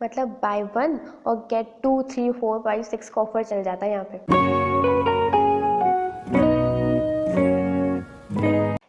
मतलब बाय 1 और गेट 2 3 4 5 6 का ऑफर चल जाता है यहाँ पे।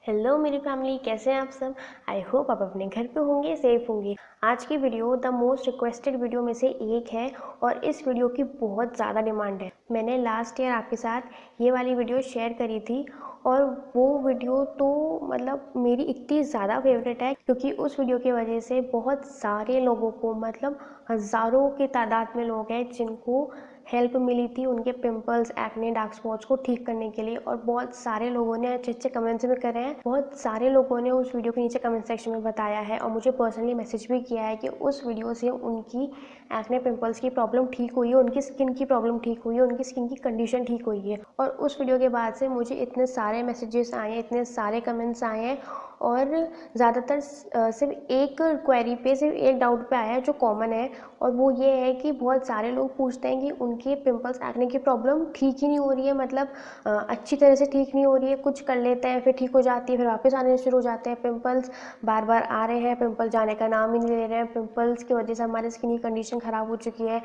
हेलो मेरी फैमिली, कैसे हैं आप सब। आई होप आप अपने घर पे होंगे, सेफ होंगे। आज की video the most requested video में से एक है और इस वीडियो की बहुत ज़्यादा डिमांड है। मैंने लास्ट ईयर आपके साथ ये वाली वीडियो शेयर करी थी और वो वीडियो तो मतलब मेरी इतनी ज़्यादा फेवरेट है क्योंकि उस वीडियो की वजह से बहुत सारे लोगों को, मतलब हज़ारों की तादाद में लोग हैं जिनको हेल्प मिली थी उनके पिंपल्स, एक्ने, डार्क स्पॉट्स को ठीक करने के लिए। और बहुत सारे लोगों ने अच्छे अच्छे कमेंट्स भी करे हैं। बहुत सारे लोगों ने उस वीडियो के नीचे कमेंट सेक्शन में बताया है और मुझे पर्सनली मैसेज भी किया है कि उस वीडियो से उनकी एक्ने, पिंपल्स की प्रॉब्लम ठीक हुई है, उनकी स्किन की प्रॉब्लम ठीक हुई है, उनकी स्किन की कंडीशन ठीक हुई है। और उस वीडियो के बाद से मुझे इतने सारे मैसेजेस आए हैं, इतने सारे कमेंट्स आए हैं और ज़्यादातर सिर्फ एक क्वेरी पे, सिर्फ एक डाउट पे आया है जो कॉमन है। और वो ये है कि बहुत सारे लोग पूछते हैं कि उनके पिंपल्स, एक्ने की प्रॉब्लम ठीक ही नहीं हो रही है, मतलब अच्छी तरह से ठीक नहीं हो रही है। कुछ कर लेते हैं फिर ठीक हो जाती है, फिर वापस आने शुरू हो जाते हैं। पिंपल्स बार बार आ रहे हैं, पिंपल जाने का नाम ही नहीं ले रहे हैं। पिंपल्स की वजह से हमारी स्किन की कंडीशन ख़राब हो चुकी है।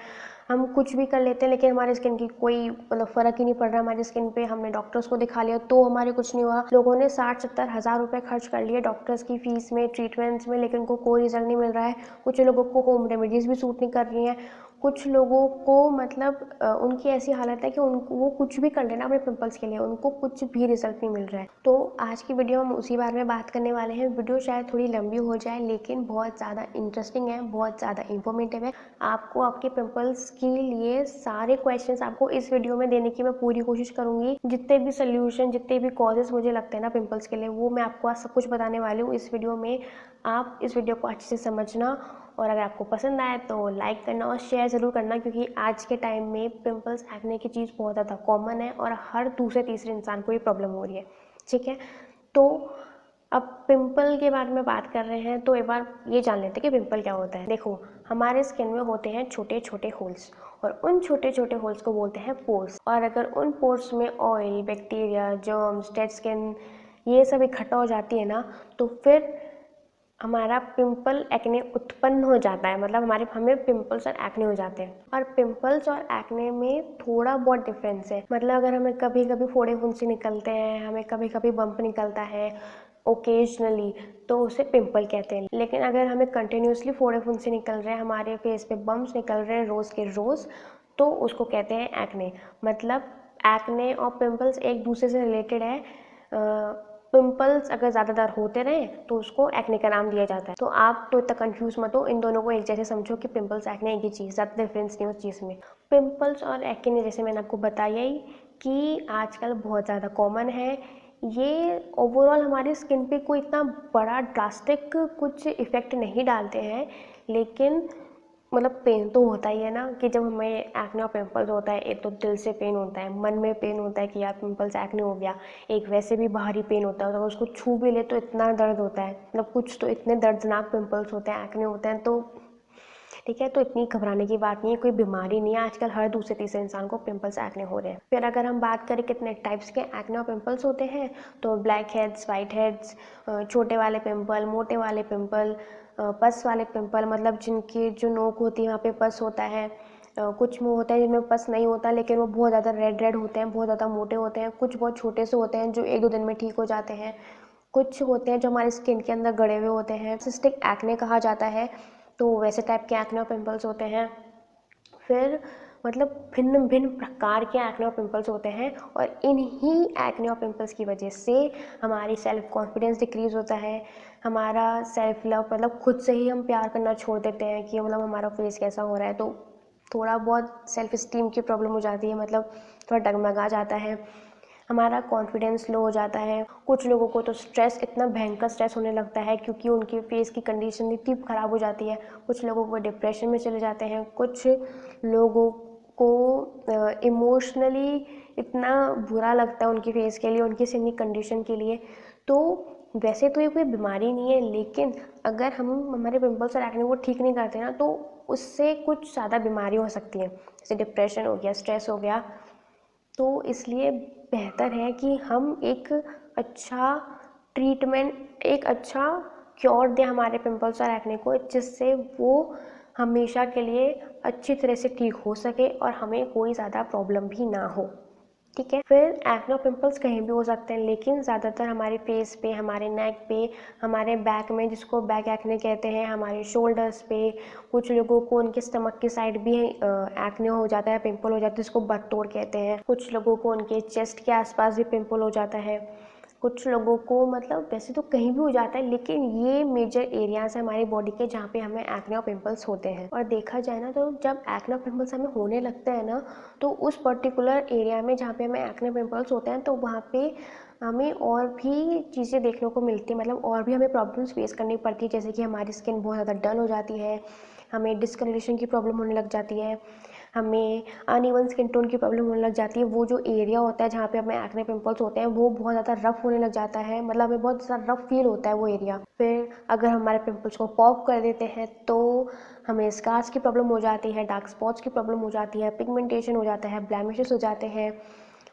हम कुछ भी कर लेते हैं लेकिन हमारी स्किन की कोई मतलब फ़र्क ही नहीं पड़ रहा हमारी स्किन पे। हमने डॉक्टर्स को दिखा लिया तो हमारे कुछ नहीं हुआ। लोगों ने 60-70 हज़ार रुपये खर्च कर लिए डॉक्टर्स की फ़ीस में, ट्रीटमेंट्स में, लेकिन उनको कोई रिजल्ट नहीं मिल रहा है। कुछ लोगों को होम रेमेडीज़ भी सूट नहीं कर रही हैं। कुछ लोगों को मतलब उनकी ऐसी हालत है कि उनको वो कुछ भी कर लेना अपने पिंपल्स के लिए, उनको कुछ भी रिजल्ट नहीं मिल रहा है। तो आज की वीडियो हम उसी बारे में बात करने वाले हैं। वीडियो शायद थोड़ी लंबी हो जाए लेकिन बहुत ज़्यादा इंटरेस्टिंग है, बहुत ज़्यादा इंफॉर्मेटिव है। आपको आपके पिंपल्स के लिए सारे क्वेश्चंस आपको इस वीडियो में देने की मैं पूरी कोशिश करूँगी। जितने भी सोल्यूशन, जितने भी कॉजेज़ मुझे लगते हैं ना पिंपल्स के लिए, वो मैं आपको आज सब कुछ बताने वाली हूँ इस वीडियो में। आप इस वीडियो को अच्छे से समझना और अगर आपको पसंद आए तो लाइक करना और शेयर ज़रूर करना, क्योंकि आज के टाइम में पिंपल्स, एक्ने की चीज़ बहुत ज़्यादा कॉमन है और हर दूसरे तीसरे इंसान को ये प्रॉब्लम हो रही है। ठीक है, तो अब पिंपल के बारे में बात कर रहे हैं तो एक बार ये जान लेते हैं कि पिंपल क्या होता है। देखो, हमारे स्किन में होते हैं छोटे छोटे होल्स और उन छोटे छोटे होल्स को बोलते हैं पोर्स। और अगर उन पोर्स में oil, bacteria, germs, dead skin ये सब इकट्ठा हो जाती है ना, तो फिर हमारा पिंपल, एक्ने उत्पन्न हो जाता है। मतलब हमें पिंपल्स और एक्ने हो जाते हैं। और पिंपल्स और एक्ने में थोड़ा बहुत डिफरेंस है। मतलब अगर हमें कभी कभी फोड़े फुंसी निकलते हैं, हमें कभी कभी बम्प निकलता है ओकेजनली, तो उसे पिंपल कहते हैं। लेकिन अगर हमें कंटिन्यूसली फोड़े फुंसी निकल रहे हैं, हमारे फेस पे बम्प्स निकल रहे हैं रोज़ के रोज़, तो उसको कहते हैं एक्ने। मतलब एक्ने और पिंपल्स एक दूसरे से रिलेटेड है। पिंपल्स अगर ज़्यादातर होते रहे तो उसको एक्ने का नाम दिया जाता है। तो आप तो इतना कंफ्यूज मत हो, इन दोनों को एक जैसे समझो कि पिंपल्स, एक्ने एक ही चीज़, ज़्यादा डिफरेंस नहीं उस चीज़ में। पिंपल्स और एक्ने जैसे मैंने आपको बताया ही कि आजकल बहुत ज़्यादा कॉमन है। ये ओवरऑल हमारी स्किन पे कोई इतना बड़ा ड्रास्टिक कुछ इफ़ेक्ट नहीं डालते हैं, लेकिन मतलब पेन तो होता ही है ना कि जब हमें एक्ने और पिंपल्स होता है। एक तो दिल से पेन होता है, मन में पेन होता है कि यार पिंपल्स, एक्ने हो गया। एक वैसे भी बाहरी पेन होता है, अगर उसको छू भी ले तो इतना दर्द होता है। मतलब कुछ तो इतने दर्दनाक पिंपल्स होते हैं, एक्ने होते हैं। तो ठीक है, तो इतनी घबराने की बात नहीं है, कोई बीमारी नहीं है। आजकल हर दूसरे तीसरे इंसान को पिंपल्स, एक्ने हो रहे हैं। फिर अगर हम बात करें कितने टाइप्स के एक्ने और पिंपल्स होते हैं, तो ब्लैक हेड्स, वाइट हेड्स, छोटे वाले पिंपल, मोटे वाले पिंपल, पस वाले पिंपल, मतलब जिनकी जो नोक होती है वहाँ पे पस होता है। कुछ मुँह होता है जिनमें पस नहीं होता लेकिन वो बहुत ज़्यादा रेड रेड होते हैं, बहुत ज़्यादा मोटे होते हैं। कुछ बहुत छोटे से होते हैं जो 1-2 दिन में ठीक हो जाते हैं। कुछ होते हैं जो हमारी स्किन के अंदर गड़े हुए होते हैं, सिस्टिक एक्ने कहा जाता है। तो वैसे टाइप के एक्ने और पिंपल्स होते हैं। फिर मतलब भिन्न भिन्न प्रकार के एक्ने और पिंपल्स होते हैं और इन्हीं एक्ने और पिंपल्स की वजह से हमारी सेल्फ कॉन्फिडेंस डिक्रीज़ होता है। हमारा सेल्फ लव, मतलब खुद से ही हम प्यार करना छोड़ देते हैं कि मतलब हमारा फेस कैसा हो रहा है, तो थोड़ा बहुत सेल्फ इस्टीम की प्रॉब्लम हो जाती है, मतलब थोड़ा डगमगा जाता है। हमारा कॉन्फिडेंस लो हो जाता है। कुछ लोगों को तो स्ट्रेस, इतना भयंकर स्ट्रेस होने लगता है क्योंकि उनके फेस की कंडीशन इतनी ख़राब हो जाती है। कुछ लोगों को डिप्रेशन में चले जाते हैं। कुछ लोगों को इमोशनली इतना बुरा लगता है उनकी फेस के लिए, उनकी स्किन की कंडीशन के लिए। तो वैसे तो ये कोई बीमारी नहीं है, लेकिन अगर हम हमारे पिंपल्स और एक्ने को ठीक नहीं करते ना तो उससे कुछ ज़्यादा बीमारी हो सकती है, जैसे डिप्रेशन हो गया, स्ट्रेस हो गया। तो इसलिए बेहतर है कि हम एक अच्छा ट्रीटमेंट, एक अच्छा क्योर दें हमारे पिंपल्स और एक्ने को, जिससे वो हमेशा के लिए अच्छी तरह से ठीक हो सके और हमें कोई ज़्यादा प्रॉब्लम भी ना हो। ठीक है। फिर एक्ने पिंपल्स कहीं भी हो सकते हैं, लेकिन ज़्यादातर हमारे फेस पे, हमारे नेक पे, हमारे बैक में, जिसको बैक एक्ने कहते हैं, हमारे शोल्डर्स पे, कुछ लोगों को उनके स्टमक की साइड भी एक्ने हो जाता है, पिंपल हो जाता है, जिसको बटतोड़ कहते हैं। कुछ लोगों को उनके चेस्ट के आसपास भी पिंपल हो जाता है। कुछ लोगों को मतलब वैसे तो कहीं भी हो जाता है, लेकिन ये मेजर एरियाज है हमारी बॉडी के जहाँ पे हमें एक्ने और पिंपल्स होते हैं। और देखा जाए ना, तो जब एक्ने और पिंपल्स हमें होने लगते हैं ना, तो उस पर्टिकुलर एरिया में जहाँ पे हमें एक्ने पिंपल्स होते हैं, तो वहाँ पे हमें और भी चीज़ें देखने को मिलती है, मतलब और भी हमें प्रॉब्लम्स फेस करनी पड़ती है, जैसे कि हमारी स्किन बहुत ज़्यादा डल हो जाती है, हमें डिस्कलरेशन की प्रॉब्लम होने लग जाती है, हमें अनइवन स्किन टोन की प्रॉब्लम होने लग जाती है। वो जो एरिया होता है जहाँ पे हमें एक्ने पिंपल्स होते हैं, वो बहुत ज़्यादा रफ होने लग जाता है, मतलब हमें बहुत ज़्यादा रफ फील होता है वो एरिया। फिर अगर हमारे पिंपल्स को पॉप कर देते हैं तो हमें स्कार्स की प्रॉब्लम हो जाती है, डार्क स्पॉट्स की प्रॉब्लम हो जाती है, पिगमेंटेशन हो जाता है, ब्लैमिशेस हो जाते हैं।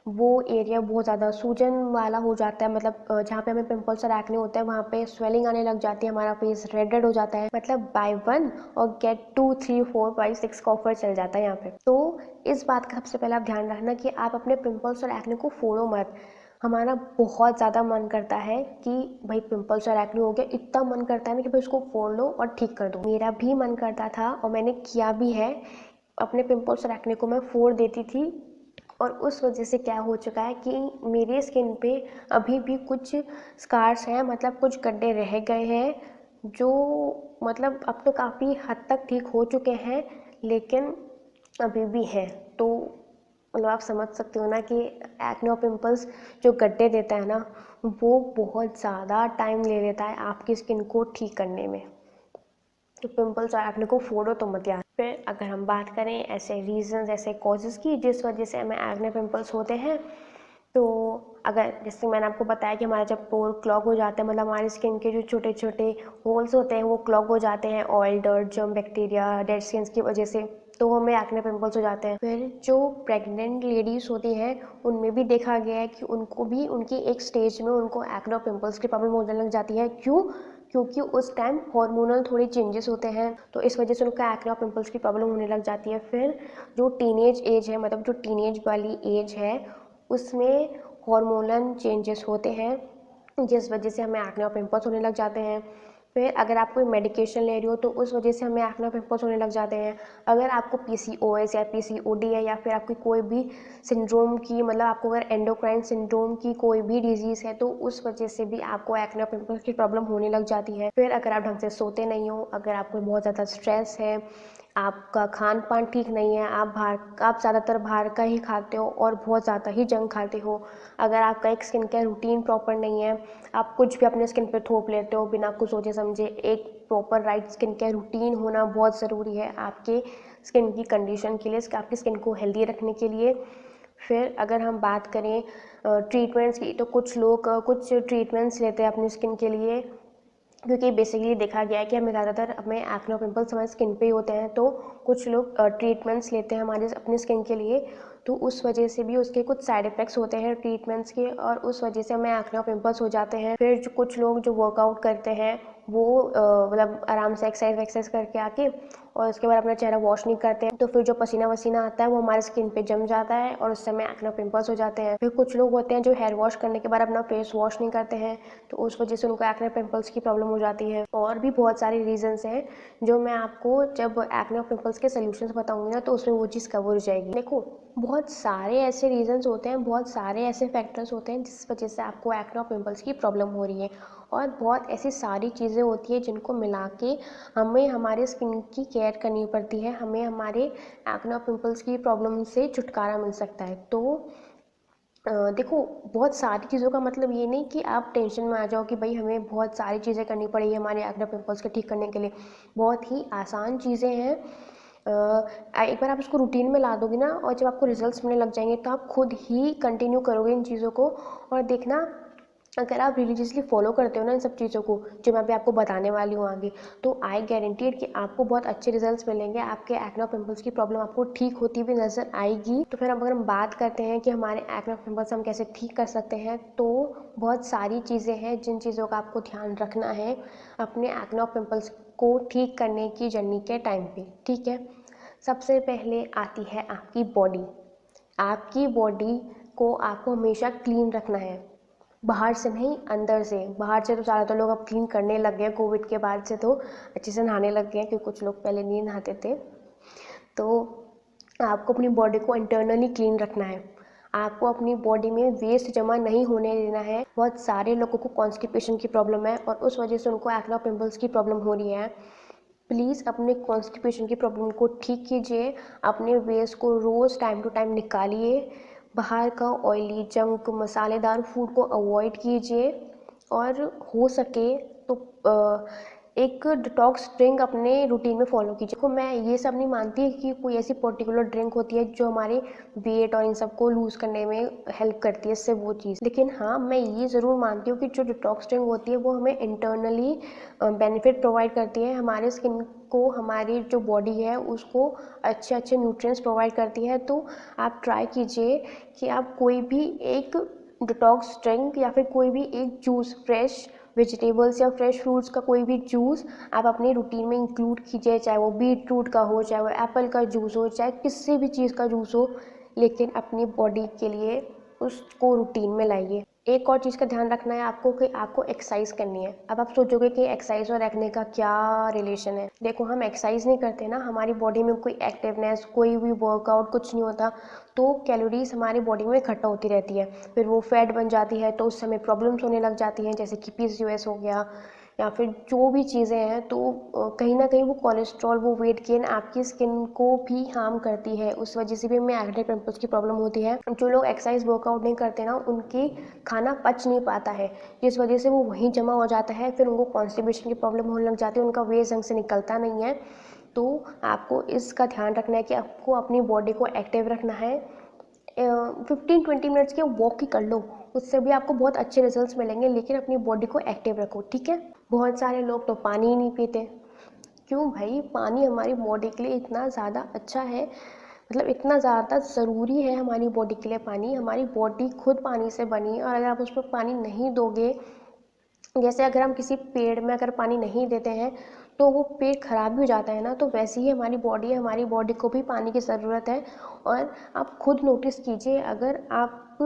वो एरिया बहुत ज़्यादा सूजन वाला हो जाता है, मतलब जहाँ पे हमें पिंपल्स और एक्ने होते हैं वहाँ पे स्वेलिंग आने लग जाती है, हमारा फेस रेड हो जाता है, मतलब बाय 1 और गेट 2 3 4 5 6 का ऑफर चल जाता है यहाँ पे। तो इस बात का सबसे पहले आप ध्यान रखना कि आप अपने पिंपल्स और एक्ने को फोड़ो मत। हमारा बहुत ज़्यादा मन करता है कि भाई पिंपल्स और एक्ने हो गया, इतना मन करता है ना कि भाई उसको फोड़ लो और ठीक कर दो। मेरा भी मन करता था और मैंने किया भी है। अपने पिंपल्स और एक्ने को मैं फोड़ देती थी, और उस वजह से क्या हो चुका है कि मेरी स्किन पे अभी भी कुछ स्कार्स हैं, मतलब कुछ गड्ढे रह गए हैं, जो मतलब अब तो काफ़ी हद तक ठीक हो चुके हैं, लेकिन अभी भी है। तो मतलब आप समझ सकते हो ना कि एक्ने और पिंपल्स जो गड्ढे देता है ना, वो बहुत ज़्यादा टाइम ले लेता है आपकी स्किन को ठीक करने में। तो पिंपल्स और एक्ने को फोड़ो तो मत यार। फिर अगर हम बात करें ऐसे रीजंस, ऐसे कॉजेज़ की जिस वजह से हमें एक्ने पिंपल्स होते हैं, तो अगर जैसे मैंने आपको बताया कि हमारा जब पोर क्लॉग हो जाता है, मतलब हमारी स्किन के जो छोटे छोटे होल्स होते हैं वो क्लॉग हो जाते हैं oil, dirt, germ, bacteria, dead skin की वजह से, तो हमें एक्ने पिंपल्स हो जाते हैं। फिर जो प्रेग्नेंट लेडीज़ होती हैं उनमें भी देखा गया है कि उनको भी उनकी एक स्टेज में उनको एक्ने और पिंपल्स की प्रॉब्लम होने लग जाती है। क्यों? क्योंकि उस टाइम हार्मोनल थोड़े चेंजेस होते हैं, तो इस वजह से उनका एक्ने और पिंपल्स की प्रॉब्लम होने लग जाती है। फिर जो टीनेज एज है, मतलब जो टीनेज वाली एज है, उसमें हार्मोनल चेंजेस होते हैं जिस वजह से हमें एक्ने और पिंपल्स होने लग जाते हैं। फिर अगर आप कोई मेडिकेशन ले रही हो तो उस वजह से हमें एक्ने और पिंपल्स होने लग जाते हैं। अगर आपको पीसीओएस या पीसीओडी है, या फिर आपकी कोई भी सिंड्रोम की, मतलब आपको अगर एंडोक्राइन सिंड्रोम की कोई भी डिजीज़ है, तो उस वजह से भी आपको एक्ने और पिंपल्स की प्रॉब्लम होने लग जाती है। फिर अगर आप ढंग से सोते नहीं हो, अगर आपको बहुत ज़्यादा स्ट्रेस है, आपका खान पान ठीक नहीं है, आप ज़्यादातर बाहर का ही खाते हो और बहुत ज़्यादा ही जंक खाते हो, अगर आपका एक स्किन केयर रूटीन प्रॉपर नहीं है, आप कुछ भी अपने स्किन पे थोप लेते हो बिना कुछ सोचे समझे, एक proper right skin care routine होना बहुत ज़रूरी है आपके स्किन की कंडीशन के लिए, आपकी स्किन को हेल्दी रखने के लिए। फिर अगर हम बात करें ट्रीटमेंट्स की, तो कुछ लोग कुछ ट्रीटमेंट्स लेते हैं अपनी स्किन के लिए, क्योंकि बेसिकली देखा गया है कि हमें एक्ने और पिंपल्स हमारे स्किन पे ही होते हैं, तो कुछ लोग ट्रीटमेंट्स लेते हैं हमारे अपनी स्किन के लिए, तो उस वजह से भी उसके कुछ साइड इफ़ेक्ट्स होते हैं ट्रीटमेंट्स के, और उस वजह से हमें एक्ने और पिंपल्स हो जाते हैं। फिर जो कुछ लोग जो वर्कआउट करते हैं वो मतलब आराम से एक्सरसाइज करके आके और उसके बाद अपना चेहरा वॉश नहीं करते हैं, तो फिर जो पसीना वसीना आता है वो हमारे स्किन पे जम जाता है और उससे हमें एक्ने और पिंपल्स हो जाते हैं। फिर कुछ लोग होते हैं जो हेयर वॉश करने के बाद अपना फेस वॉश नहीं करते हैं, तो उस वजह से उनको एक्ने पिंपल्स की प्रॉब्लम हो जाती है। और भी बहुत सारे रीजंस हैं जो मैं आपको जब एक्ने और पिंपल्स के सोल्यूशंस बताऊंगी ना, तो उसमें वो चीज़ कवर हो जाएगी। देखो, बहुत सारे ऐसे रीजंस होते हैं, बहुत सारे ऐसे फैक्टर्स होते हैं जिस वजह से आपको एक्ने और पिंपल्स की प्रॉब्लम हो रही है, और बहुत ऐसी सारी चीज़ें होती है जिनको मिला के हमें हमारे स्किन की केयर करनी पड़ती है, हमें हमारे एक्ने और पिंपल्स की प्रॉब्लम से छुटकारा मिल सकता है। तो देखो, बहुत सारी चीज़ों का मतलब ये नहीं कि आप टेंशन में आ जाओ कि भाई हमें बहुत सारी चीज़ें करनी पड़ेगी हमारे एक्ने पिंपल्स को ठीक करने के लिए। बहुत ही आसान चीज़ें हैं। एक बार आप इसको रूटीन में ला दोगे ना, और जब आपको रिजल्ट्स मिलने लग जाएंगे तो आप खुद ही कंटिन्यू करोगे इन चीज़ों को, और देखना अगर आप रिलीजियसली फॉलो करते हो ना इन सब चीज़ों को जो मैं अभी आपको बताने वाली हूँ आगे, तो आई गारंटीड कि आपको बहुत अच्छे रिजल्ट्स मिलेंगे, आपके एक्ने और पिंपल्स की प्रॉब्लम आपको ठीक होती हुई नज़र आएगी। तो फिर अब अगर हम बात करते हैं कि हमारे एक्ने और पिंपल्स हम कैसे ठीक कर सकते हैं, तो बहुत सारी चीज़ें हैं जिन चीज़ों का आपको ध्यान रखना है अपने एक्ने और पिंपल्स को ठीक करने की जर्नी के टाइम पे, ठीक है। सबसे पहले आती है आपकी बॉडी। आपकी बॉडी को आपको हमेशा क्लीन रखना है, बाहर से नहीं अंदर से। बाहर से तो ज़्यादातर लोग अब क्लीन करने लग गए, कोविड के बाद से तो अच्छे से नहाने लग गए, क्योंकि कुछ लोग पहले नहीं नहाते थे। तो आपको अपनी बॉडी को इंटरनली क्लीन रखना है। आपको अपनी बॉडी में वेस्ट जमा नहीं होने देना है। बहुत सारे लोगों को कॉन्स्टिपेशन की प्रॉब्लम है और उस वजह से उनको एक्ने और पिंपल्स की प्रॉब्लम हो रही है। प्लीज़ अपने कॉन्स्टिपेशन की प्रॉब्लम को ठीक कीजिए। अपने वेस्ट को रोज़ टाइम टू टाइम निकालिए। बाहर का ऑयली, जंक, मसालेदार फूड को अवॉइड कीजिए और हो सके तो एक डिटॉक्स ड्रिंक अपने रूटीन में फॉलो कीजिए। देखो, मैं ये सब नहीं मानती कि कोई ऐसी पर्टिकुलर ड्रिंक होती है जो हमारे वेट और इन सब को लूज़ करने में हेल्प करती है, इससे वो चीज़। लेकिन हाँ, मैं ये ज़रूर मानती हूँ कि जो डिटॉक्स ड्रिंक होती है वो हमें इंटरनली बेनिफिट प्रोवाइड करती है। हमारे स्किन को, हमारी जो बॉडी है उसको अच्छे अच्छे न्यूट्रिएंट्स प्रोवाइड करती है। तो आप ट्राई कीजिए कि आप कोई भी एक डिटॉक्स ड्रिंक या फिर कोई भी एक जूस, फ्रेश वेजिटेबल्स या फ्रेश फ्रूट्स का कोई भी जूस आप अपने रूटीन में इंक्लूड कीजिए। चाहे वो बीट रूट का हो, चाहे वो एप्पल का जूस हो, चाहे किसी भी चीज़ का जूस हो, लेकिन अपनी बॉडी के लिए उसको रूटीन में लाइए। एक और चीज़ का ध्यान रखना है आपको कि आपको एक्सरसाइज करनी है। अब आप सोचोगे कि एक्सरसाइज और एक्ने का क्या रिलेशन है। देखो, हम एक्सरसाइज नहीं करते ना, हमारी बॉडी में कोई एक्टिवनेस, कोई भी वर्कआउट कुछ नहीं होता, तो कैलोरीज हमारी बॉडी में इकट्ठा होती रहती है। फिर वो फैट बन जाती है, तो उस समय प्रॉब्लम्स होने लग जाती हैं, जैसे कि PCOS हो गया या फिर जो भी चीज़ें हैं। तो कहीं ना कहीं वो कोलेस्ट्रॉल, वो वेट गेन आपकी स्किन को भी हार्म करती है। उस वजह से भी हमें एक्ने पिंपल्स की प्रॉब्लम होती है। जो लोग एक्सरसाइज वर्कआउट नहीं करते ना, उनकी खाना पच नहीं पाता है, जिस वजह से वो वहीं जमा हो जाता है। फिर उनको कॉन्स्टिपेशन की प्रॉब्लम होने लग जाती है, उनका वेस्ट ढंग से निकलता नहीं है। तो आपको इसका ध्यान रखना है कि आपको अपनी बॉडी को एक्टिव रखना है। 15-20 मिनट्स के वॉक ही कर लो, उससे भी आपको बहुत अच्छे रिजल्ट्स मिलेंगे। लेकिन अपनी बॉडी को एक्टिव रखो, ठीक है। बहुत सारे लोग तो पानी ही नहीं पीते। क्यों भाई? पानी हमारी बॉडी के लिए इतना ज़्यादा अच्छा है, मतलब इतना ज़्यादा ज़रूरी है हमारी बॉडी के लिए पानी। हमारी बॉडी खुद पानी से बनी है और अगर आप उस पर पानी नहीं दोगे, जैसे अगर हम किसी पेड़ में अगर पानी नहीं देते हैं तो वो पेड़ खराब भी हो जाता है ना, तो वैसे ही हमारी बॉडी है, हमारी बॉडी को भी पानी की ज़रूरत है। और आप खुद नोटिस कीजिए, अगर आप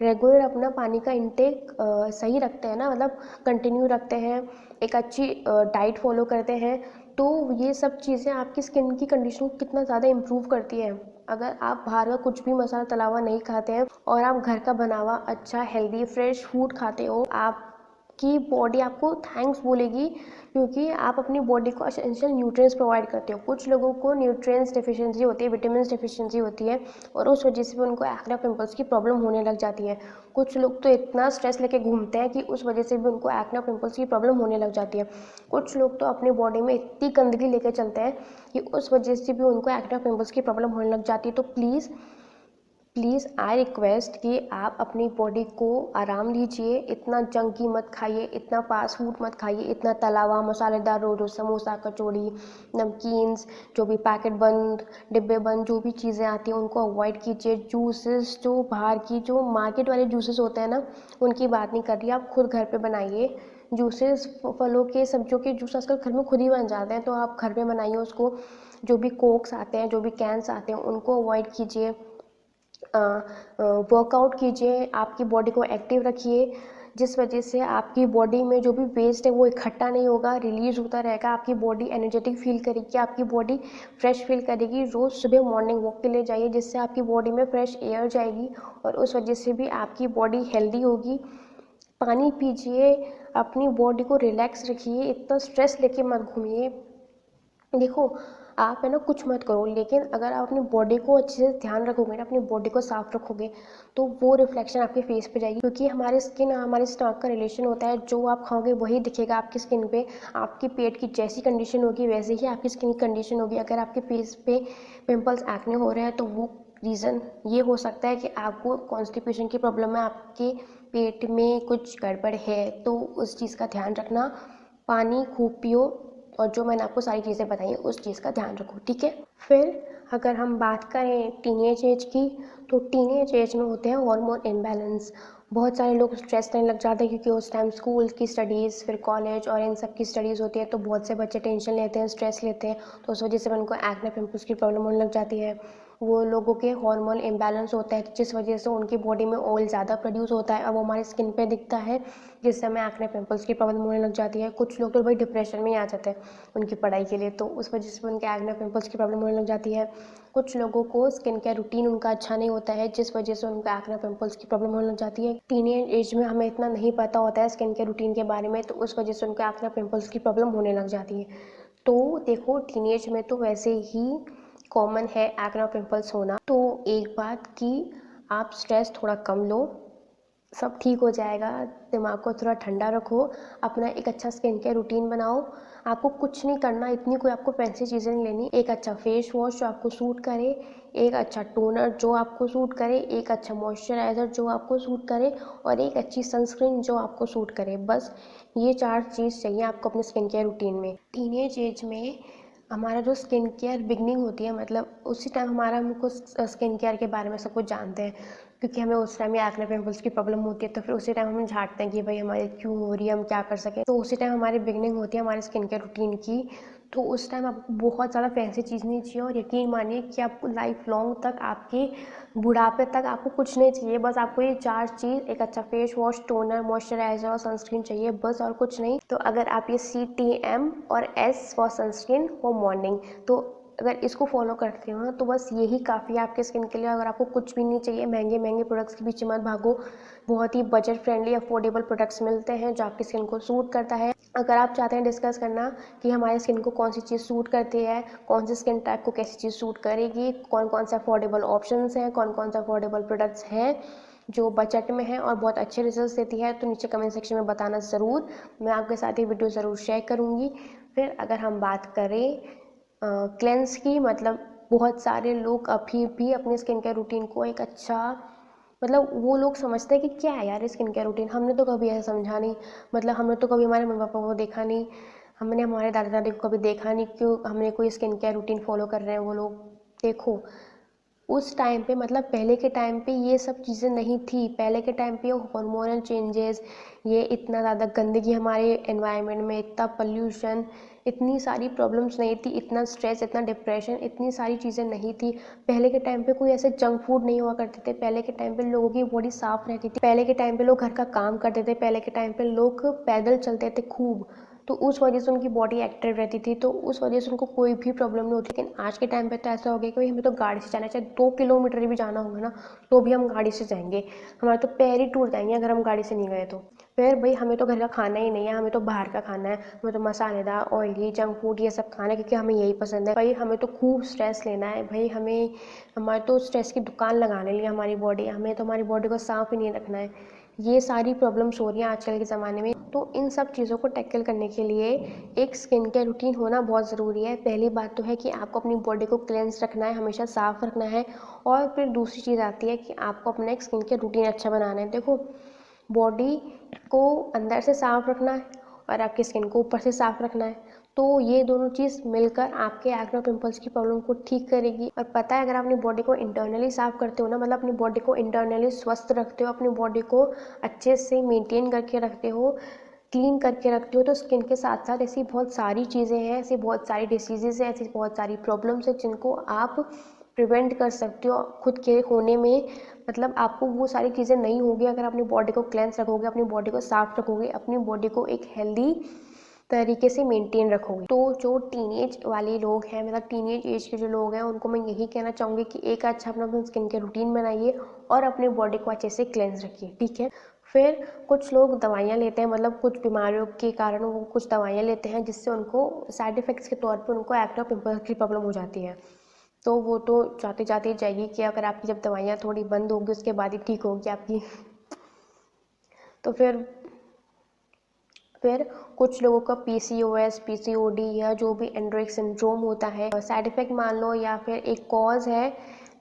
रेगुलर अपना पानी का इंटेक सही रखते हैं ना, मतलब कंटिन्यू रखते हैं, एक अच्छी डाइट फॉलो करते हैं, तो ये सब चीज़ें आपकी स्किन की कंडीशन को कितना ज़्यादा इम्प्रूव करती है। अगर आप बाहर का कुछ भी मसाला तला हुआ नहीं खाते हैं और आप घर का बना हुआ अच्छा हेल्दी फ्रेश फूड खाते हो, आपकी बॉडी आपको थैंक्स बोलेगी, क्योंकि आप अपनी बॉडी को एसेंशियल न्यूट्रिएंट्स प्रोवाइड करते हो। कुछ लोगों को न्यूट्रिएंट्स डेफिशिएंसी होती है, विटामिन डेफिशिएंसी होती है, और उस वजह से भी उनको एक्ने पिंपल्स की प्रॉब्लम होने लग जाती है। कुछ लोग तो इतना स्ट्रेस लेके घूमते हैं कि उस वजह से भी उनको एक्ने पिंपल्स की प्रॉब्लम होने लग जाती है। कुछ लोग तो अपनी बॉडी में इतनी गंदगी लेके चलते हैं कि उस वजह से भी उनको एक्ने पिंपल्स की प्रॉब्लम होने लग जाती है। तो प्लीज़ आई रिक्वेस्ट कि आप अपनी बॉडी को आराम दीजिए। इतना जंकी मत खाइए, इतना फास्ट फूड मत खाइए, इतना तला हुआ मसालेदार रोज समोसा, कचौड़ी, नमकीन्स, जो भी पैकेट बंद, डिब्बे बंद जो भी चीज़ें आती हैं उनको अवॉइड कीजिए। जूसेस, जो बाहर की जो मार्केट वाले जूसेस होते हैं ना, उनकी बात नहीं कर रही, आप खुद घर पे बनाइए जूसेस। फलों के, सब्जियों के जूस आजकल घर में खुद ही बन जाते हैं, तो आप घर में बनाइए उसको। जो भी कोक्स आते हैं, जो भी कैंस आते हैं, उनको अवॉइड कीजिए। वर्कआउट कीजिए, आपकी बॉडी को एक्टिव रखिए, जिस वजह से आपकी बॉडी में जो भी वेस्ट है वो इकट्ठा नहीं होगा, रिलीज होता रहेगा। आपकी बॉडी एनर्जेटिक फील करेगी, आपकी बॉडी फ्रेश फील करेगी। रोज़ सुबह मॉर्निंग वॉक के लिए जाइए, जिससे आपकी बॉडी में फ्रेश एयर जाएगी और उस वजह से भी आपकी बॉडी हेल्दी होगी। पानी पीजिए, अपनी बॉडी को रिलैक्स रखिए, इतना स्ट्रेस लेके मत घूमिए। देखो, आप है ना कुछ मत करो, लेकिन अगर आप अपनी बॉडी को अच्छे से ध्यान रखोगे ना, अपनी बॉडी को साफ रखोगे, तो वो रिफ्लेक्शन आपके फेस पे जाएगी। क्योंकि हमारे स्किन और हमारे स्टमक का रिलेशन होता है, जो आप खाओगे वही दिखेगा आपकी स्किन पे। आपकी पेट की जैसी कंडीशन होगी वैसे ही आपकी स्किन की कंडीशन होगी। अगर आपके फेस पे पिंपल्स, एक्ने हो रहे हैं, तो वो रीज़न ये हो सकता है कि आपको कॉन्स्टिपेशन की प्रॉब्लम है, आपके पेट में कुछ गड़बड़ है। तो उस चीज़ का ध्यान रखना, पानी खूब पियो, और जो मैंने आपको सारी चीज़ें बताई हैं उस चीज़ का ध्यान रखो, ठीक है। फिर अगर हम बात करें टीनेज एज की, तो टीनेज एज में होते हैं हार्मोन इम्बैलेंस। बहुत सारे लोग स्ट्रेस लेने लग जाते हैं क्योंकि उस टाइम स्कूल की स्टडीज़, फिर कॉलेज और इन सब की स्टडीज़ होती है, तो बहुत से बच्चे टेंशन लेते हैं, स्ट्रेस लेते हैं, तो उस वजह से उनको एक्ने पिंपल्स की प्रॉब्लम होने लग जाती है। वो लोगों के हार्मोन इम्बैलेंस होता है जिस वजह से उनकी बॉडी में ऑयल ज़्यादा प्रोड्यूस होता है और वो हमारी स्किन पे दिखता है, जिससे हमें एक्ने पिंपल्स की प्रॉब्लम होने लग जाती है। कुछ लोग तो भाई डिप्रेशन में ही आ जाते हैं उनकी पढ़ाई के लिए, तो उस वजह से उनके एक्ने पिंपल्स की प्रॉब्लम होने लग जाती है। कुछ लोगों को स्किन केयर रूटीन उनका अच्छा नहीं होता है, जिस वजह से उनका एक्ने पिंपल्स की प्रॉब्लम होने लग जाती है। टीनेज एज में हमें इतना नहीं पता होता है स्किन केयर रूटीन के बारे में, तो उस वजह से उनका एक्ने पिंपल्स की प्रॉब्लम होने लग जाती है। तो देखो, टीनेज में तो वैसे ही कॉमन है एक्ने पिंपल्स होना। तो एक बात कि आप स्ट्रेस थोड़ा कम लो, सब ठीक हो जाएगा। दिमाग को थोड़ा ठंडा रखो, अपना एक अच्छा स्किन केयर रूटीन बनाओ। आपको कुछ नहीं करना, इतनी कोई आपको फैंसी चीज़ें नहीं लेनी। एक अच्छा फेस वॉश जो आपको सूट करे, एक अच्छा टोनर जो आपको सूट करे, एक अच्छा मॉइस्चराइज़र जो आपको सूट करे और एक अच्छी सनस्क्रीन जो आपको सूट करे। बस ये 4 चीज़ चाहिए आपको अपने स्किन केयर रूटीन में। टीनेज एज में हमारा जो स्किन केयर बिगनिंग होती है, मतलब उसी टाइम हमारा हमको स्किन केयर के बारे में सब कुछ जानते हैं, क्योंकि हमें उस टाइम ये एक्ने पिंपल्स की प्रॉब्लम होती है, तो फिर उसी टाइम हम झाड़ते हैं कि भाई हमारी क्यों हो रही है, हम क्या कर सकें। तो उसी टाइम हमारी बिगनिंग होती है हमारे स्किन केयर रूटीन की। तो उस टाइम आपको बहुत ज़्यादा फैंसी चीज़ नहीं चाहिए, और यकीन मानिए कि आपको लाइफ लॉन्ग तक, आपके बुढ़ापे तक आपको कुछ नहीं चाहिए। बस आपको ये 4 चीज़, एक अच्छा फेस वॉश, टोनर, मॉइस्चराइजर और सनस्क्रीन चाहिए, बस, और कुछ नहीं। तो अगर आप ये CTM और S for sunscreen for morning, तो अगर इसको फॉलो करते हो ना, तो बस यही काफ़ी है आपके स्किन के लिए। अगर आपको कुछ भी नहीं चाहिए, महंगे महंगे प्रोडक्ट्स के पीछे मत भागो। बहुत ही बजट फ्रेंडली अफोर्डेबल प्रोडक्ट्स मिलते हैं जो आपकी स्किन को सूट करता है। अगर आप चाहते हैं डिस्कस करना कि हमारी स्किन को कौन सी चीज़ सूट करती है, कौन सी स्किन टाइप को कैसी चीज़ सूट करेगी, कौन कौन से अफोर्डेबल ऑप्शंस हैं, कौन कौन से अफोर्डेबल प्रोडक्ट्स हैं जो बजट में है और बहुत अच्छे रिजल्ट्स देती है, तो नीचे कमेंट सेक्शन में बताना ज़रूर। मैं आपके साथ ये वीडियो ज़रूर शेयर करूँगी। फिर अगर हम बात करें क्लेंस की, मतलब बहुत सारे लोग अभी भी अपने स्किन केयर रूटीन को एक अच्छा, मतलब वो लोग समझते हैं कि क्या है यार स्किन केयर रूटीन, हमने तो कभी ऐसा समझा नहीं। मतलब हमने तो कभी हमारे मम्मी पापा को देखा नहीं, हमने हमारे दादा दादी को कभी देखा नहीं, क्यों हमने कोई स्किन केयर रूटीन फॉलो कर रहे हैं वो लोग। देखो, उस टाइम पे, मतलब पहले के टाइम पे ये सब चीज़ें नहीं थी। पहले के टाइम पे हार्मोनल चेंजेस, ये इतना ज़्यादा गंदगी हमारे एनवायरनमेंट में, इतना पॉल्यूशन, इतनी सारी प्रॉब्लम्स नहीं थी, इतना स्ट्रेस, इतना डिप्रेशन, इतनी सारी चीज़ें नहीं थी। पहले के टाइम पे कोई ऐसे जंक फूड नहीं हुआ करते थे। पहले के टाइम पे लोगों की बॉडी साफ रहती थी। पहले के टाइम पे लोग घर का काम करते थे। पहले के टाइम पे लोग पैदल चलते थे खूब, तो उस वजह से उनकी बॉडी एक्टिव रहती थी, तो उस वजह से उनको कोई भी प्रॉब्लम नहीं होती। लेकिन आज के टाइम पे तो ऐसा हो गया कि भाई हमें तो गाड़ी से जाना है, चाहे 2 किलोमीटर भी जाना होगा ना, तो भी हम गाड़ी से जाएंगे। हमारे तो पैर ही टूट जाएंगे अगर हम गाड़ी से नहीं गए तो। फिर भाई हमें तो घर का खाना ही नहीं है, हमें तो बाहर का खाना है, हमें तो मसालेदार, ऑयली, जंक फूड ये सब खाना है, क्योंकि हमें यही पसंद है। भाई हमें तो खूब स्ट्रेस लेना है, भाई हमारे तो स्ट्रेस की दुकान लगाने लिए हमारी बॉडी, हमें तो हमारी बॉडी को साफ ही नहीं रखना है। ये सारी प्रॉब्लम्स हो रही हैं आजकल के ज़माने में। तो इन सब चीज़ों को टैकल करने के लिए एक स्किन केयर रूटीन होना बहुत ज़रूरी है। पहली बात तो है कि आपको अपनी बॉडी को क्लेंस रखना है, हमेशा साफ़ रखना है। और फिर दूसरी चीज़ आती है कि आपको अपना एक स्किन केयर रूटीन अच्छा बनाना है। देखो, बॉडी को अंदर से साफ़ रखना है और आपकी स्किन को ऊपर से साफ़ रखना है, तो ये दोनों चीज़ मिलकर आपके एक्ने पिंपल्स की प्रॉब्लम को ठीक करेगी। और पता है, अगर आप अपनी बॉडी को इंटरनली साफ़ करते हो ना, मतलब अपनी बॉडी को इंटरनली स्वस्थ रखते हो, अपनी बॉडी को अच्छे से मेंटेन करके रखते हो, क्लीन करके रखते हो, तो स्किन के साथ साथ ऐसी बहुत सारी चीज़ें हैं, ऐसी बहुत सारी डिसीज़ेज़ हैं, ऐसी बहुत सारी प्रॉब्लम्स हैं जिनको आप प्रिवेंट कर सकते हो खुद के होने में। मतलब आपको वो सारी चीज़ें नहीं होगी अगर अपनी बॉडी को क्लेंस रखोगे, अपनी बॉडी को साफ रखोगे, अपनी बॉडी को एक हेल्दी तरीके से मेंटेन रखोगे। तो जो टीनेज वाले लोग हैं, मतलब टीनेज एज के जो लोग हैं, उनको मैं यही कहना चाहूँगी कि एक अच्छा अपना स्किन केयर रूटीन बनाइए और अपनी बॉडी को अच्छे से क्लेंस रखिए, ठीक है। फिर कुछ लोग दवाइयाँ लेते हैं, मतलब कुछ बीमारियों के कारण वो कुछ दवाइयाँ लेते हैं जिससे उनको साइड इफ़ेक्ट्स के तौर पर उनको एक्ने और पिंपल्स की प्रॉब्लम हो जाती है। तो वो तो जाते जाते ही जाएगी कि अगर आपकी जब दवाइयाँ थोड़ी बंद होगी उसके बाद ही ठीक होगी आपकी। तो फिर कुछ लोगों का PCOS, PCOD या जो भी एंड्रोइक सिंड्रोम होता है, साइड इफ़ेक्ट मान लो, या फिर एक कॉज है,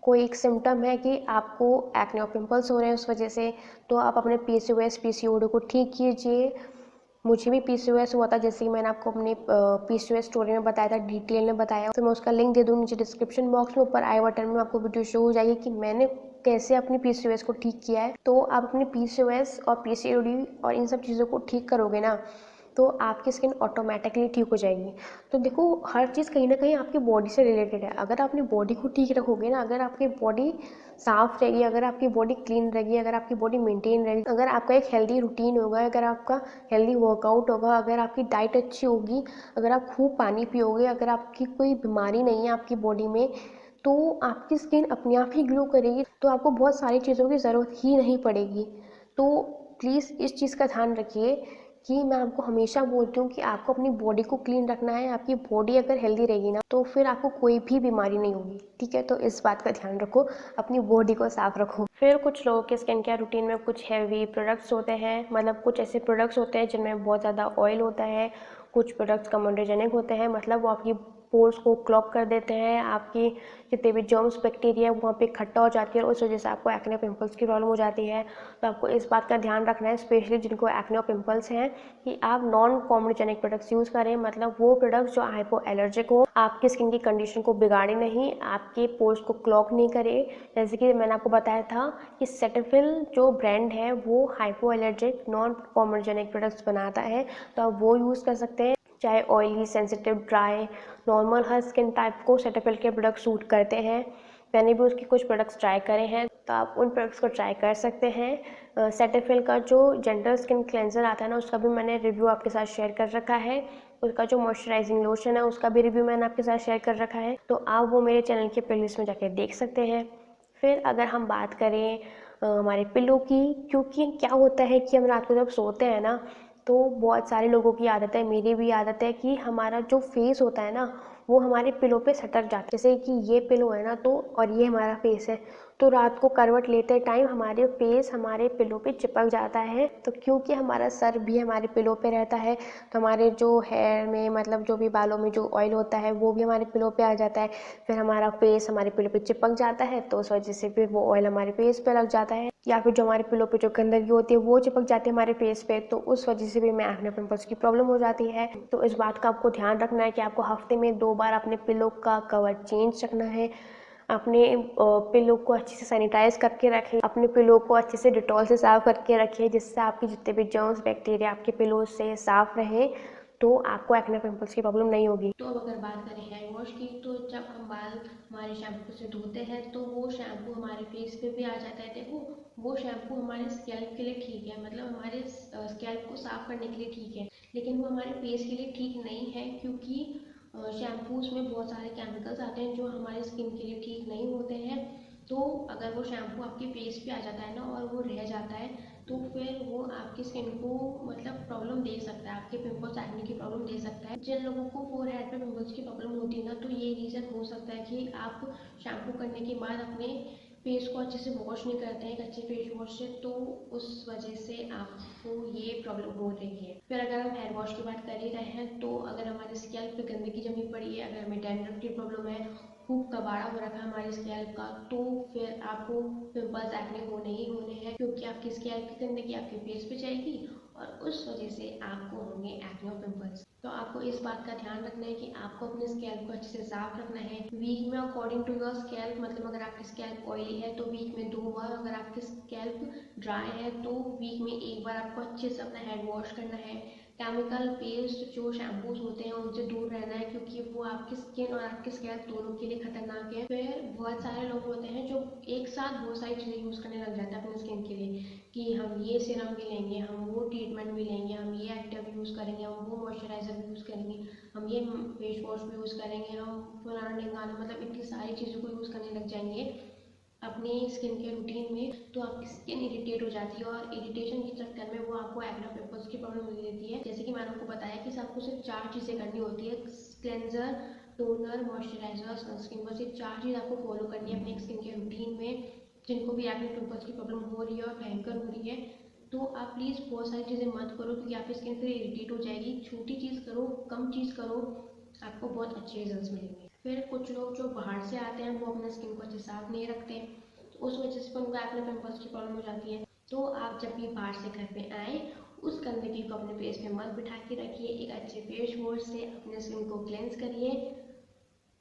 कोई एक सिम्टम है कि आपको एक्ने और पिंपल्स हो रहे हैं उस वजह से, तो आप अपने PCOS, PCOD को ठीक कीजिए। मुझे भी PCOS हुआ था, जैसे कि मैंने आपको अपने PCOS स्टोरी में बताया था, डिटेल में बताया, तो मैं उसका लिंक दे दूँ नीचे डिस्क्रिप्शन बॉक्स में, ऊपर आई बटन में आपको वीडियो शो हो जाएगी कि मैंने कैसे अपनी पीसीओएस को ठीक किया है। तो आप अपनी पीसीओएस और पीसीओडी और इन सब चीज़ों को ठीक करोगे ना, तो आपकी स्किन ऑटोमेटिकली ठीक हो जाएगी। तो देखो, हर चीज़ कहीं ना कहीं आपकी बॉडी से रिलेटेड है। अगर आप अपनी बॉडी को ठीक रखोगे ना, अगर आपकी बॉडी साफ रहेगी, अगर आपकी बॉडी क्लीन रहेगी, अगर आपकी बॉडी मेंटेन रहेगी, अगर आपका एक हेल्दी रूटीन होगा, अगर आपका हेल्दी वर्कआउट होगा, अगर आपकी डाइट अच्छी होगी, अगर आप खूब पानी पियोगे, अगर आपकी कोई बीमारी नहीं है आपकी बॉडी में, तो आपकी स्किन अपने आप ही ग्लो करेगी। तो आपको बहुत सारी चीज़ों की ज़रूरत ही नहीं पड़ेगी। तो प्लीज़ इस चीज़ का ध्यान रखिए कि मैं आपको हमेशा बोलती हूँ कि आपको अपनी बॉडी को क्लीन रखना है। आपकी बॉडी अगर हेल्दी रहेगी ना, तो फिर आपको कोई भी बीमारी नहीं होगी, ठीक है। तो इस बात का ध्यान रखो, अपनी बॉडी को साफ रखो। फिर कुछ लोगों के स्किन केयर रूटीन में कुछ हैवी प्रोडक्ट्स होते हैं, मतलब कुछ ऐसे प्रोडक्ट्स होते हैं जिनमें बहुत ज़्यादा ऑयल होता है। कुछ प्रोडक्ट्स कमोडोजेनिक होते हैं, मतलब वो आपकी पोर्स को क्लॉग कर देते हैं, आपकी जितने भी जर्म्स बैक्टीरिया वहाँ पे इकट्ठा हो जाती है और उस वजह से आपको एक्ने पिंपल्स की प्रॉब्लम हो जाती है। तो आपको इस बात का ध्यान रखना है, स्पेशली जिनको एक्ने और पिंपल्स हैं, कि आप नॉन कॉमोडोजेनिक प्रोडक्ट्स यूज़ करें। मतलब वो प्रोडक्ट्स जो हाइपो एलर्जिक हो, आपकी स्किन की कंडीशन को बिगाड़े नहीं, आपके पोर्स को क्लॉग नहीं करे। जैसे कि मैंने आपको बताया था कि सेटाफिल जो ब्रांड है वो हाइपो एलर्जिक नॉन कॉमोडोजेनिक प्रोडक्ट्स बनाता है, तो आप वो यूज़ कर सकते हैं। चाहे ऑयली, सेंसिटिव, ड्राई, नॉर्मल, हर स्किन टाइप को सेटाफिल के प्रोडक्ट सूट करते हैं। मैंने भी उसके कुछ प्रोडक्ट्स ट्राई करे हैं, तो आप उन प्रोडक्ट्स को ट्राई कर सकते हैं। सेटाफिल का जो जनरल स्किन क्लेंजर आता है ना, उसका भी मैंने रिव्यू आपके साथ शेयर कर रखा है। उसका जो मॉइस्चराइजिंग लोशन है उसका भी रिव्यू मैंने आपके साथ शेयर कर रखा है, तो आप वो मेरे चैनल के प्लेलिस्ट में जाकर देख सकते हैं। फिर अगर हम बात करें हमारे पिलो की, क्योंकि क्या होता है कि हम रात को जब सोते हैं ना, तो बहुत सारे लोगों की आदत है, मेरी भी आदत है, कि हमारा जो फेस होता है ना, वो हमारे पिलो पे सटक जाता है। जैसे कि ये पिलो है ना, तो और ये हमारा फेस है, तो रात को करवट लेते टाइम हमारे फेस हमारे पिलो पे चिपक जाता है। तो क्योंकि हमारा सर भी हमारे पिलो पे रहता है, तो हमारे जो हेयर में, मतलब जो भी बालों में जो ऑयल होता है वो भी हमारे पिलो पे आ जाता है। फिर हमारा फेस हमारे पिलो पे चिपक जाता है, तो उस वजह से फिर वो ऑयल हमारे फेस पे लग जाता है, या फिर जो हमारे पिलो पे जो गंदगी होती है वो चिपक जाती है हमारे फेस पे, तो उस वजह से भी हमें एक्ने पिंपल्स की प्रॉब्लम हो जाती है। तो इस बात का आपको ध्यान रखना है कि आपको हफ्ते में 2 बार अपने पिलो का कवर चेंज रखना है। अपने पिलो को अच्छे से सैनिटाइज करके रखें, अपने पिलो को अच्छे से डिटॉल से साफ करके रखें, जिससे आपके जितने भी जर्म्स बैक्टीरिया आपके पिलो से साफ रहे, तो आपको एक्ने पिंपल्स की प्रॉब्लम नहीं होगी। तो अब अगर बात करें हेयर वॉश की, तो जब हम बाल हमारे शैम्पू से धोते हैं तो वो शैम्पू हमारे फेस पे भी आ जाता है। देखो, वो शैम्पू हमारे स्कैल्प के लिए ठीक है, मतलब हमारे स्कैल्प को साफ करने के लिए ठीक है, लेकिन वो हमारे फेस के लिए ठीक नहीं है, क्योंकि शैम्पूज में बहुत सारे केमिकल्स आते हैं जो हमारे स्किन के लिए ठीक नहीं होते हैं। तो अगर वो शैम्पू आपके फेस पे आ जाता है ना और वो रह जाता है, तो फिर वो आपकी स्किन को मतलब प्रॉब्लम दे सकता है, आपके पिंपल्स एक्ने की प्रॉब्लम दे सकता है। जिन लोगों को फोरहेड पे पिंपल्स की प्रॉब्लम होती है ना, तो ये रीज़न हो सकता है कि आप शैम्पू करने के बाद अपने फेस को अच्छे से वॉश नहीं करते हैं एक अच्छे फेस वॉश से, तो उस वजह से आपको ये प्रॉब्लम हो रही है। फिर अगर हम हेयर वॉश की बात कर ही रहे हैं, तो अगर हमारे स्कैल्प पे गंदगी जमी पड़ी है, अगर हमें डैंड्रफ की प्रॉब्लम है, खूब कबाड़ा हो रखा है हमारे स्कैल्प का, तो फिर आपको पिंपल्स एक्ने होने ही होने हैं, क्योंकि आपकी स्कैल्प की गंदगी आपके फेस पे जाएगी और उस वजह से आपको होंगे एक्ने और पिंपल्स। तो आपको इस बात का ध्यान रखना है कि आपको अपने स्कैल्प को अच्छे से साफ रखना है। वीक में अकॉर्डिंग टू योर स्कैल्प, मतलब अगर आपकी स्कैल्प ऑयली है तो वीक में 2 बार, अगर आपकी स्कैल्प ड्राई है तो वीक में 1 बार आपको अच्छे से अपना हेड वॉश करना है। केमिकल बेस्ड जो शैम्पूज होते हैं उनसे दूर रहना है, क्योंकि वो आपकी स्किन और आपके स्कैल्प दोनों के लिए खतरनाक है। फिर बहुत सारे लोग होते हैं जो एक साथ बहुत सारी चीज़ें यूज़ करने लग जाते हैं अपनी स्किन के लिए, कि हम ये सीरम भी लेंगे, हम वो ट्रीटमेंट भी लेंगे, हम ये एक्टिव यूज़ करेंगे, हम वो मॉइस्चराइजर भी यूज़ करेंगे, हम ये फेस वॉश भी यूज़ करेंगे, हम फलाना ढिमकाना, मतलब इतनी सारी चीज़ों को यूज़ करने लग जाएंगे अपने स्किन के रूटीन में, तो आपकी स्किन इरिटेट हो जाती है और इरिटेशन के चक्कर में वो आपको एक्ने पिंपल्स की प्रॉब्लम दे देती है। जैसे कि मैंने आपको बताया कि आपको सिर्फ 4 चीज़ें करनी होती है, क्लेंजर, टोनर, मॉइस्चराइजर, सनस्क्रीन, बस ये 4 चीज़ आपको फॉलो करनी है अपने स्किन के रूटीन में। जिनको भी एक्ने पिंपल्स की प्रॉब्लम हो रही है और भयंकर हो रही है, तो आप प्लीज़ बहुत सारी चीज़ें मत करो, क्योंकि आपकी स्किन फिर इरिटेट हो जाएगी। छोटी चीज़ करो, कम चीज़ करो, आपको बहुत अच्छे रिजल्ट्स मिलेंगे। फिर कुछ लोग जो बाहर से आते हैं वो अपने स्किन को अच्छे साफ नहीं रखते, तो उस वजह से उनको एक्ने पिंपल्स की प्रॉब्लम हो जाती है। तो आप जब भी बाहर से घर पे आए, उस गंदगी को अपने फेस पे मत बिठा के रखिए, एक अच्छे फेस वॉश से अपने स्किन को क्लेंस करिए,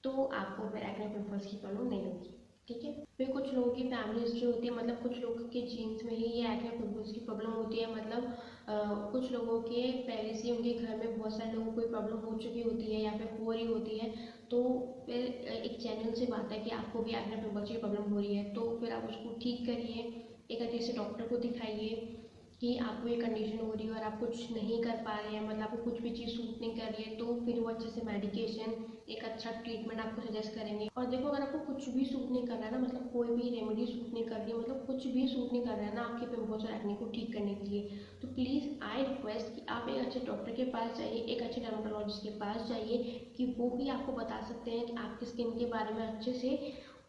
तो आपको फिर एक्ने पिंपल्स की प्रॉब्लम नहीं होगी, ठीक है। फिर कुछ लोगों की फैमिली हिस्ट्री होती है, मतलब कुछ लोगों के जीन्स में ही ये एक्ने पिंपल्स की प्रॉब्लम होती है। मतलब कुछ लोगों के पहले से उनके घर में बहुत सारे लोगों को कोई प्रॉब्लम हो चुकी होती है या फिर हो रही होती है, तो फिर एक जेन्युइन सी बात है कि आपको भी एक्ने पिंपल्स की प्रॉब्लम हो रही है, तो फिर आप उसको ठीक करिए, एक अच्छे से डॉक्टर को दिखाइए कि आपको ये कंडीशन हो रही है और आप कुछ नहीं कर पा रहे हैं, मतलब आपको कुछ भी चीज़ सूट नहीं कर रही है, तो फिर वो अच्छे से मेडिकेशन, एक अच्छा ट्रीटमेंट आपको सजेस्ट करेंगे। और देखो, अगर आपको कुछ भी सूट नहीं कर रहा है ना, मतलब कोई भी रेमेडी सूट नहीं कर रही है, मतलब कुछ भी सूट नहीं कर रहा है ना आपके पिंपल्स और एक्ने को ठीक करने के लिए, तो प्लीज़ आई रिक्वेस्ट कि आप एक अच्छे डॉक्टर के पास जाइए, एक अच्छे डर्मेटोलॉजिस्ट के पास जाइए, कि वो भी आपको बता सकते हैं कि आपकी स्किन के बारे में अच्छे से,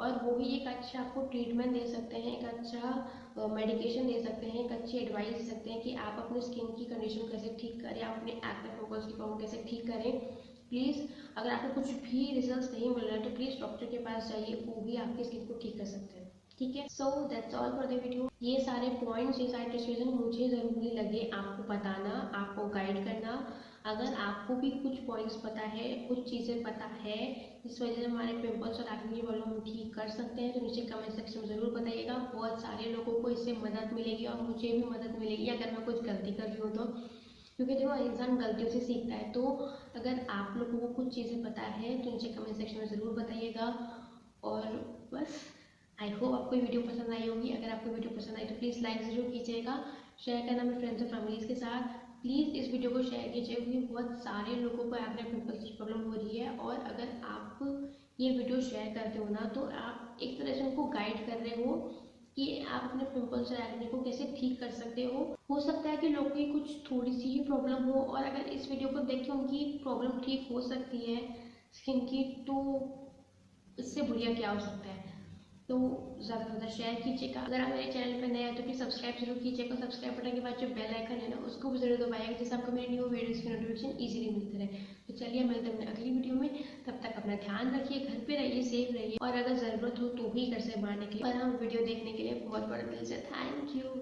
और वो भी एक अच्छा आपको ट्रीटमेंट दे सकते हैं, एक अच्छा मेडिकेशन दे सकते हैं, एक अच्छी एडवाइस दे सकते हैं कि आप अपने स्किन की कंडीशन कैसे ठीक करें, आप अपने एक्ने पिंपल्स की प्रॉब्लम कैसे ठीक करें। प्लीज़, अगर आपको कुछ भी रिजल्ट नहीं मिल रहा है तो प्लीज़ डॉक्टर के पास जाइए, वो भी आपकी स्किन को ठीक कर सकते हैं। ठीक है, so that's all for the video. ये सारे पॉइंट्स, ये सारे डिस्कशन मुझे ज़रूरी लगे आपको बताना, आपको गाइड करना। अगर आपको भी कुछ पॉइंट्स पता है, कुछ चीज़ें पता है जिस वजह से हमारे पिंपल्स और एक्ने की प्रॉब्लम हम ठीक कर सकते हैं, तो नीचे कमेंट सेक्शन में ज़रूर बताइएगा। बहुत सारे लोगों को इससे मदद मिलेगी और मुझे भी मदद मिलेगी अगर मैं कुछ गलती कर रही हूँ तो, क्योंकि देखो इंसान गलतियों से सीखता है। तो अगर आप लोगों को कुछ चीज़ें पता है तो नीचे कमेंट सेक्शन में ज़रूर बताइएगा। और बस, आई होप आपको ये वीडियो पसंद आई होगी। अगर आपको वीडियो पसंद आई तो प्लीज़ लाइक ज़रूर कीजिएगा, शेयर करना अपने फ्रेंड्स और फैमिलीज़ के साथ। प्लीज़ इस वीडियो को शेयर कीजिए, क्योंकि बहुत सारे लोगों को एक्ने पिंपल्स की प्रॉब्लम हो रही है, और अगर आप ये वीडियो शेयर करते हो ना, तो आप एक तरह से उनको गाइड कर रहे हो कि आप अपने पिंपल्स और एक्ने को कैसे ठीक कर सकते हो सकता है कि लोगों की कुछ थोड़ी सी ही प्रॉब्लम हो, और अगर इस वीडियो को देख के उनकी प्रॉब्लम ठीक हो सकती है स्किन की, तो इससे बढ़िया क्या हो सकता है। तो ज़्यादा से ज़्यादा शेयर कीजिएगा। अगर आप मेरे चैनल पर नए हैं तो प्लीज़ सब्सक्राइब जरूर कीजिएगा। सब्सक्राइब बटन के बाद जो बेल आइकन है ना, उसको भी जरूर दबाइएगा, जिससे आपको मेरी न्यू वीडियोज़ की नोटिफिकेशन इजीली मिलते रहे। तो चलिए, मिलते हैं अपने अगली वीडियो में। तब तक अपना ध्यान रखिए, घर पे रहिए, सेफ रहिए, और अगर ज़रूरत हो तो भी घर से बाहर निकलिए। और हम वीडियो देखने के लिए बहुत बड़ा दिल से थैंक यू।